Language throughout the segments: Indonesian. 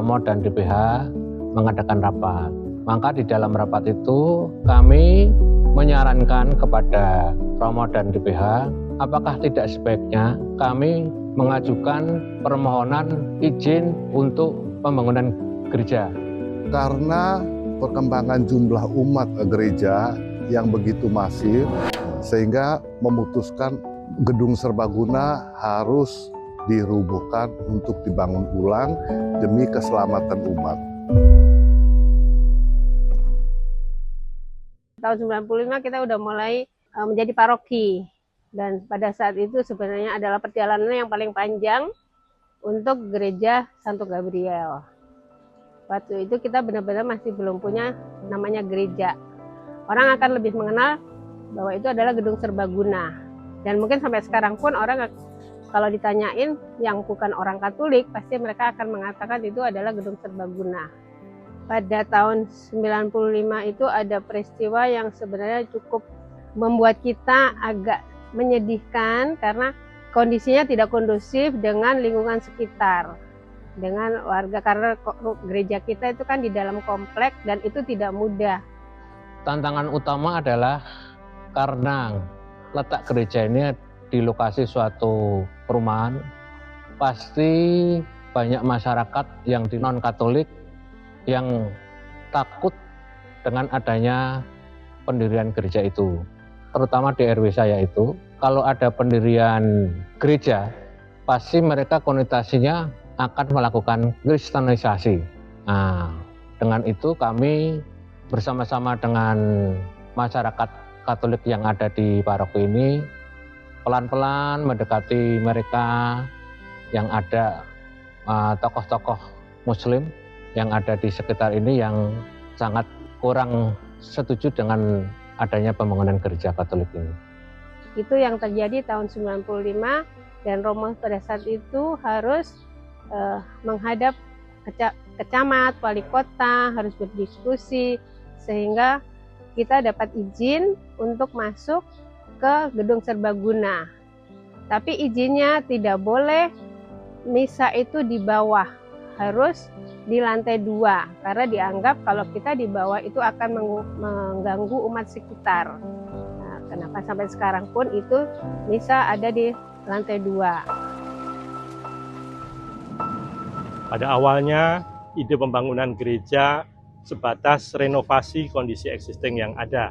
Romo dan DPH mengadakan rapat. Maka di dalam rapat itu kami menyarankan kepada Romo dan DPH, apakah tidak sebaiknya kami mengajukan permohonan izin untuk pembangunan gereja. Karena perkembangan jumlah umat gereja yang begitu masif, sehingga memutuskan gedung serbaguna harus dirubuhkan untuk dibangun ulang demi keselamatan umat. Tahun 95 kita udah mulai menjadi paroki, dan pada saat itu sebenarnya adalah perjalanan yang paling panjang untuk gereja Santo Gabriel. Waktu itu kita benar-benar masih belum punya namanya gereja. Orang akan lebih mengenal bahwa itu adalah gedung serbaguna. Dan mungkin sampai sekarang pun orang kalau ditanyain yang bukan orang Katolik, pasti mereka akan mengatakan itu adalah gedung serbaguna. Pada tahun 95 itu ada peristiwa yang sebenarnya cukup membuat kita agak menyedihkan karena kondisinya tidak kondusif dengan lingkungan sekitar, dengan warga, karena gereja kita itu kan di dalam komplek dan itu tidak mudah. Tantangan utama adalah karena letak gereja ini di lokasi suatu perumahan, pasti banyak masyarakat yang non-Katolik yang takut dengan adanya pendirian gereja itu. Terutama di RW saya itu, kalau ada pendirian gereja, pasti mereka konotasinya akan melakukan kristenisasi. Nah, dengan itu kami bersama-sama dengan masyarakat Katolik yang ada di paroki ini, pelan-pelan mendekati mereka yang ada tokoh-tokoh Muslim yang ada di sekitar ini yang sangat kurang setuju dengan adanya pembangunan gereja Katolik ini. Itu yang terjadi tahun 95, dan Romo pada saat itu harus menghadap kecamat, wali kota, harus berdiskusi sehingga kita dapat izin untuk masuk ke gedung serbaguna. Tapi izinnya tidak boleh misa itu di bawah, harus di lantai 2 karena dianggap kalau kita di bawah itu akan mengganggu umat sekitar. Nah, kenapa sampai sekarang pun itu misa ada di lantai 2. Pada awalnya ide pembangunan gereja sebatas renovasi kondisi existing yang ada.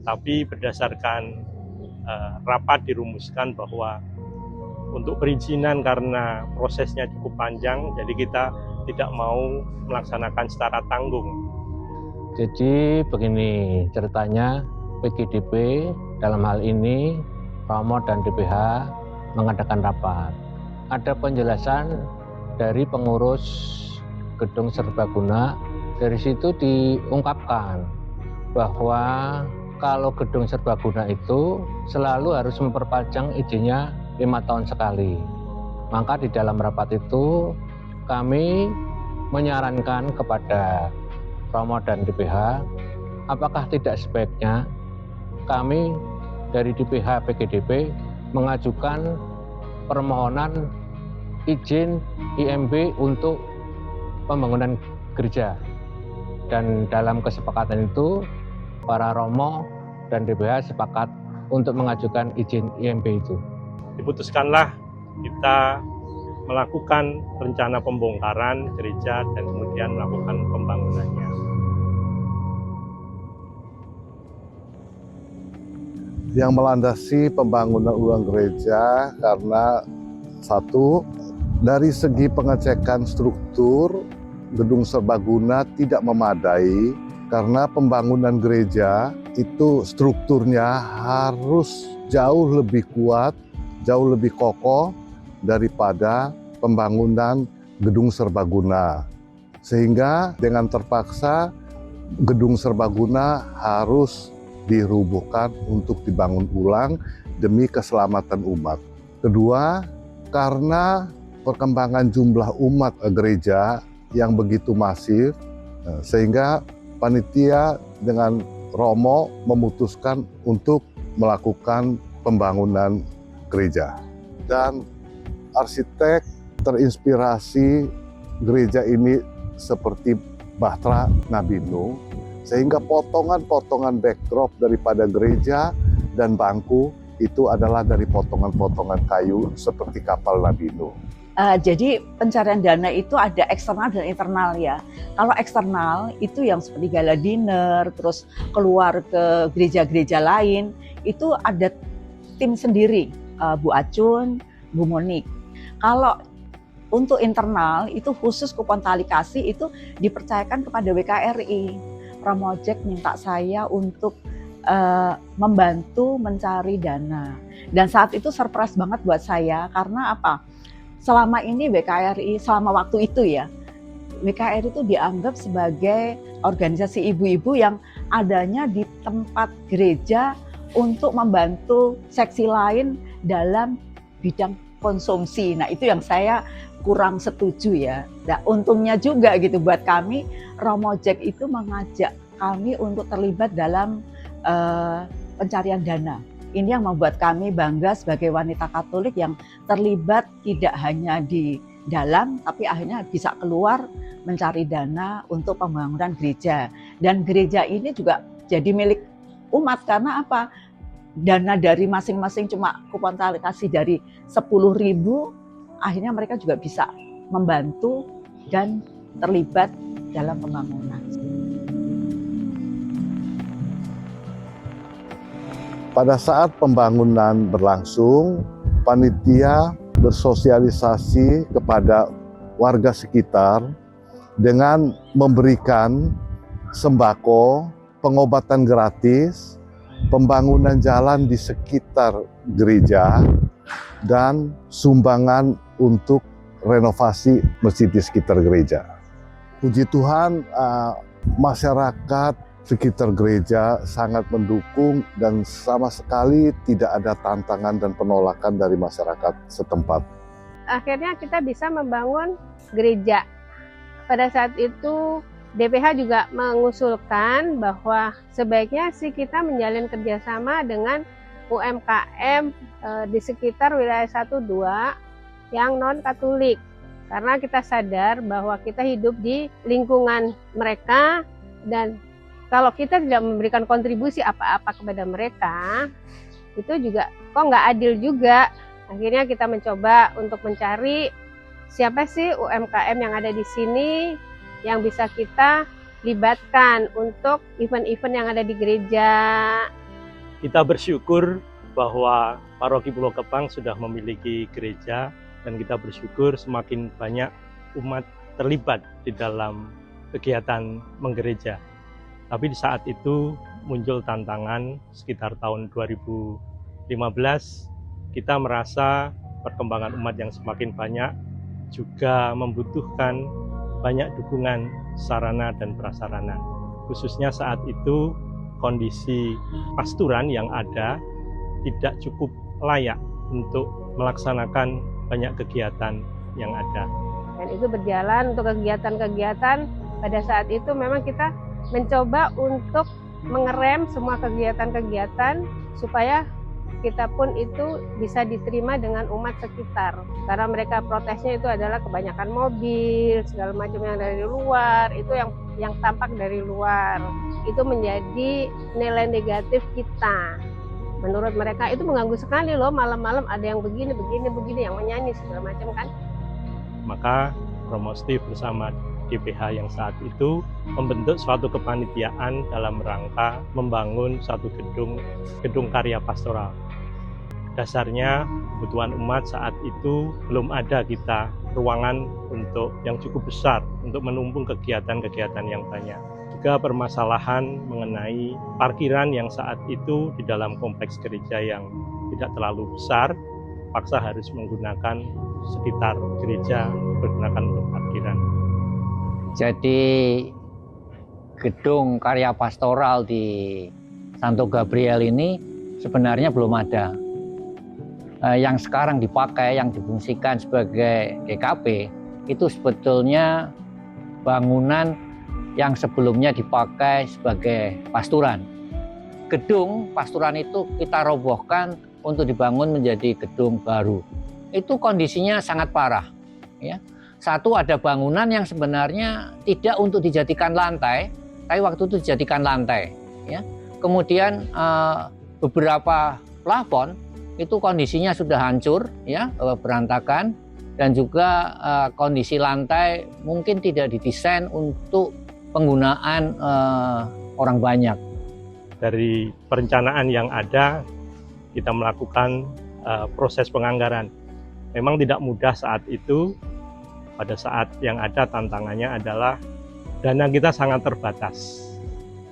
Tapi berdasarkan rapat dirumuskan bahwa untuk perizinan karena prosesnya cukup panjang, jadi kita tidak mau melaksanakan secara tanggung. Jadi begini ceritanya, PGDP dalam hal ini Romo dan DPH mengadakan rapat. Ada penjelasan dari pengurus gedung serbaguna. Dari situ diungkapkan bahwa kalau gedung serbaguna itu selalu harus memperpanjang izinnya 5 tahun sekali. Maka di dalam rapat itu kami menyarankan kepada Romo dan DPH, apakah tidak sebaiknya kami dari DPH PGDP mengajukan permohonan izin IMB untuk pembangunan gereja. Dan dalam kesepakatan itu para Romo dan DPH sepakat untuk mengajukan izin IMB itu. Diputuskanlah kita melakukan rencana pembongkaran gereja dan kemudian melakukan pembangunannya. Yang melandasi pembangunan ulang gereja karena satu, dari segi pengecekan struktur gedung serbaguna tidak memadai karena pembangunan gereja itu strukturnya harus jauh lebih kuat, jauh lebih kokoh daripada pembangunan gedung serbaguna. Sehingga dengan terpaksa gedung serbaguna harus dirubuhkan untuk dibangun ulang demi keselamatan umat. Kedua, karena perkembangan jumlah umat gereja yang begitu masif, sehingga panitia dengan Romo memutuskan untuk melakukan pembangunan gereja. Dan arsitek terinspirasi gereja ini seperti Bahtera Nabi Nuh, sehingga potongan-potongan backdrop daripada gereja dan bangku itu adalah dari potongan-potongan kayu seperti kapal Nabi Nuh. Jadi pencarian dana itu ada eksternal dan internal ya. Kalau eksternal itu yang seperti gala dinner, terus keluar ke gereja-gereja lain, itu ada tim sendiri, Bu Acun, Bu Monik. Kalau untuk internal itu khusus kupon tali kasih itu dipercayakan kepada WKRI. Romojek minta saya untuk membantu mencari dana. Dan saat itu surprise banget buat saya karena apa? Selama ini WKRI, selama waktu itu ya, WKRI itu dianggap sebagai organisasi ibu-ibu yang adanya di tempat gereja untuk membantu seksi lain dalam bidang konsumsi. Nah itu yang saya kurang setuju ya. Nah, untungnya juga gitu buat kami, Romojek itu mengajak kami untuk terlibat dalam pencarian dana. Ini yang membuat kami bangga sebagai wanita Katolik yang terlibat tidak hanya di dalam, tapi akhirnya bisa keluar mencari dana untuk pembangunan gereja. Dan gereja ini juga jadi milik umat karena apa? Dana dari masing-masing cuma kupon tali kasih dari 10.000, akhirnya mereka juga bisa membantu dan terlibat dalam pembangunan. Pada saat pembangunan berlangsung, panitia bersosialisasi kepada warga sekitar dengan memberikan sembako, pengobatan gratis, pembangunan jalan di sekitar gereja, dan sumbangan untuk renovasi masjid di sekitar gereja. Puji Tuhan, masyarakat sekitar gereja sangat mendukung dan sama sekali tidak ada tantangan dan penolakan dari masyarakat setempat. Akhirnya kita bisa membangun gereja. Pada saat itu DPH juga mengusulkan bahwa sebaiknya sih kita menjalin kerjasama dengan UMKM di sekitar wilayah 1-2 yang non-Katolik. Karena kita sadar bahwa kita hidup di lingkungan mereka dan kalau kita tidak memberikan kontribusi apa-apa kepada mereka, itu juga kok nggak adil juga. Akhirnya kita mencoba untuk mencari siapa sih UMKM yang ada di sini yang bisa kita libatkan untuk event-event yang ada di gereja. Kita bersyukur bahwa Paroki Pulau Kepang sudah memiliki gereja dan kita bersyukur semakin banyak umat terlibat di dalam kegiatan menggereja. Tapi di saat itu muncul tantangan sekitar tahun 2015, kita merasa perkembangan umat yang semakin banyak juga membutuhkan banyak dukungan sarana dan prasarana. Khususnya saat itu kondisi pasturan yang ada tidak cukup layak untuk melaksanakan banyak kegiatan yang ada. Dan itu berjalan untuk kegiatan-kegiatan. Pada saat itu memang kita mencoba untuk mengerem semua kegiatan-kegiatan supaya kita pun itu bisa diterima dengan umat sekitar. Karena mereka protesnya itu adalah kebanyakan mobil, segala macam yang dari luar, itu yang tampak dari luar. Itu menjadi nilai negatif kita. Menurut mereka itu mengganggu sekali loh, malam-malam ada yang begini, yang menyanyi segala macam kan. Maka Promosti bersama DPH yang saat itu membentuk suatu kepanitiaan dalam rangka membangun suatu gedung karya pastoral. Dasarnya kebutuhan umat saat itu belum ada kita ruangan untuk yang cukup besar untuk menumpung kegiatan-kegiatan yang banyak. Juga permasalahan mengenai parkiran yang saat itu di dalam kompleks gereja yang tidak terlalu besar, paksa harus menggunakan sekitar gereja digunakan untuk parkiran. Jadi gedung karya pastoral di Santo Gabriel ini sebenarnya belum ada. Yang sekarang dipakai, yang difungsikan sebagai GKP, itu sebetulnya bangunan yang sebelumnya dipakai sebagai pasturan. Gedung pasturan itu kita robohkan untuk dibangun menjadi gedung baru. Itu kondisinya sangat parah, ya. satu ada bangunan yang sebenarnya tidak untuk dijadikan lantai, tapi waktu itu dijadikan lantai. Ya. Kemudian beberapa plafon itu kondisinya sudah hancur, ya, berantakan, dan juga kondisi lantai mungkin tidak didesain untuk penggunaan orang banyak. Dari perencanaan yang ada, kita melakukan proses penganggaran. Memang tidak mudah saat itu. Pada saat yang ada tantangannya adalah dana kita sangat terbatas.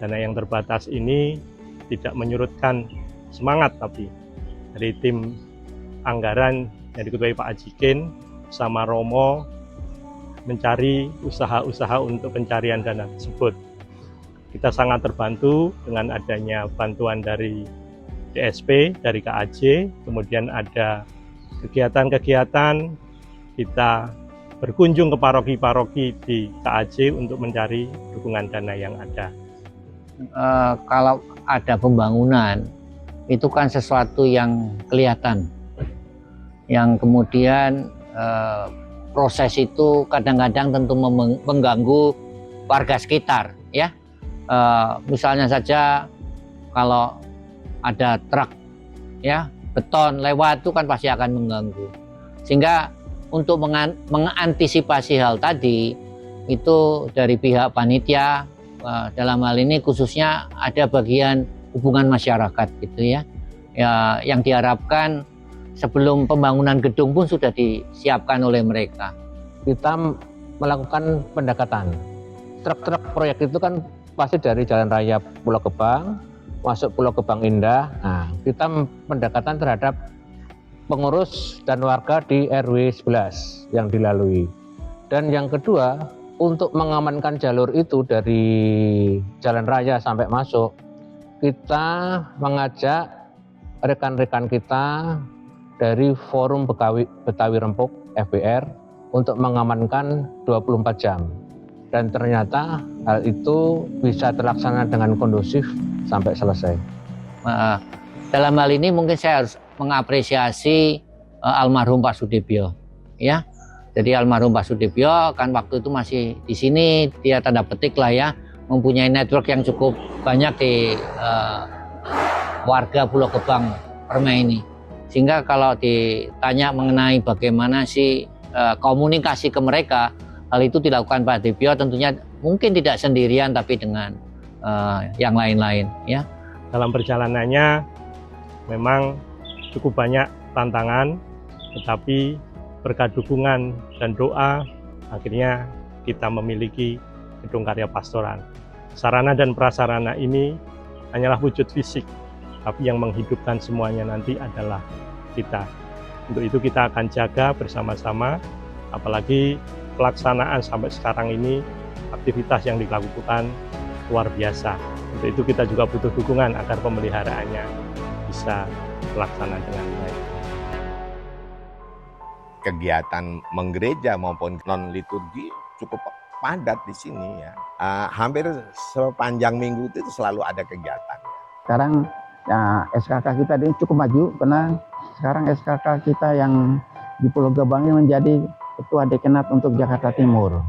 Dana yang terbatas ini tidak menyurutkan semangat, tapi dari tim anggaran yang diketuai Pak Ajikin sama Romo mencari usaha-usaha untuk pencarian dana tersebut. Kita sangat terbantu dengan adanya bantuan dari DSP, dari KAJ, kemudian ada kegiatan-kegiatan kita berkunjung ke paroki-paroki di KAJ untuk mencari dukungan dana yang ada. Kalau ada pembangunan, itu kan sesuatu yang kelihatan, yang kemudian proses itu kadang-kadang tentu mengganggu warga sekitar, ya. Misalnya saja kalau ada truk, ya, beton lewat itu kan pasti akan mengganggu. Sehingga untuk mengantisipasi hal tadi, itu dari pihak panitia, dalam hal ini khususnya ada bagian hubungan masyarakat gitu ya, yang diharapkan sebelum pembangunan gedung pun sudah disiapkan oleh mereka. Kita melakukan pendekatan. Truk-truk proyek itu kan pasti dari Jalan Raya Pulau Gebang, masuk Pulau Gebang Indah. Nah, kita pendekatan terhadap pengurus dan warga di RW 11 yang dilalui. Dan yang kedua, untuk mengamankan jalur itu dari jalan raya sampai masuk, kita mengajak rekan-rekan kita dari Forum Betawi Rempuk FBR untuk mengamankan 24 jam. Dan ternyata hal itu bisa terlaksana dengan kondusif sampai selesai. Dalam hal ini mungkin saya harus mengapresiasi almarhum Pak Sudibyo, ya. Jadi almarhum Pak Sudibyo kan waktu itu masih di sini, dia tanda petik lah ya, mempunyai network yang cukup banyak di warga Pulau Gebang Permai ini. Sehingga kalau ditanya mengenai bagaimana sih komunikasi ke mereka, hal itu dilakukan Pak Sudibyo tentunya mungkin tidak sendirian tapi dengan yang lain-lain, ya. Dalam perjalanannya memang cukup banyak tantangan, tetapi berkat dukungan dan doa akhirnya kita memiliki gedung karya pastoran. Sarana dan prasarana ini hanyalah wujud fisik, tapi yang menghidupkan semuanya nanti adalah kita. Untuk itu kita akan jaga bersama-sama, apalagi pelaksanaan sampai sekarang ini aktivitas yang dilakukan luar biasa. Untuk itu kita juga butuh dukungan agar pemeliharaannya bisa terlaksana dengan baik. Kegiatan menggereja maupun non-liturgi cukup padat di sini ya. Hampir sepanjang minggu itu selalu ada kegiatan. Sekarang ya, SKK kita ini cukup maju karena sekarang SKK kita yang di Pulau Gebang ini menjadi Ketua Dekanat untuk Jakarta Timur.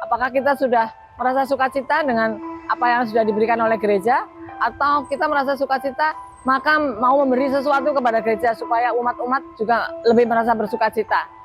Apakah kita sudah merasa sukacita dengan apa yang sudah diberikan oleh gereja, atau kita merasa sukacita maka mau memberi sesuatu kepada gereja supaya umat-umat juga lebih merasa bersukacita?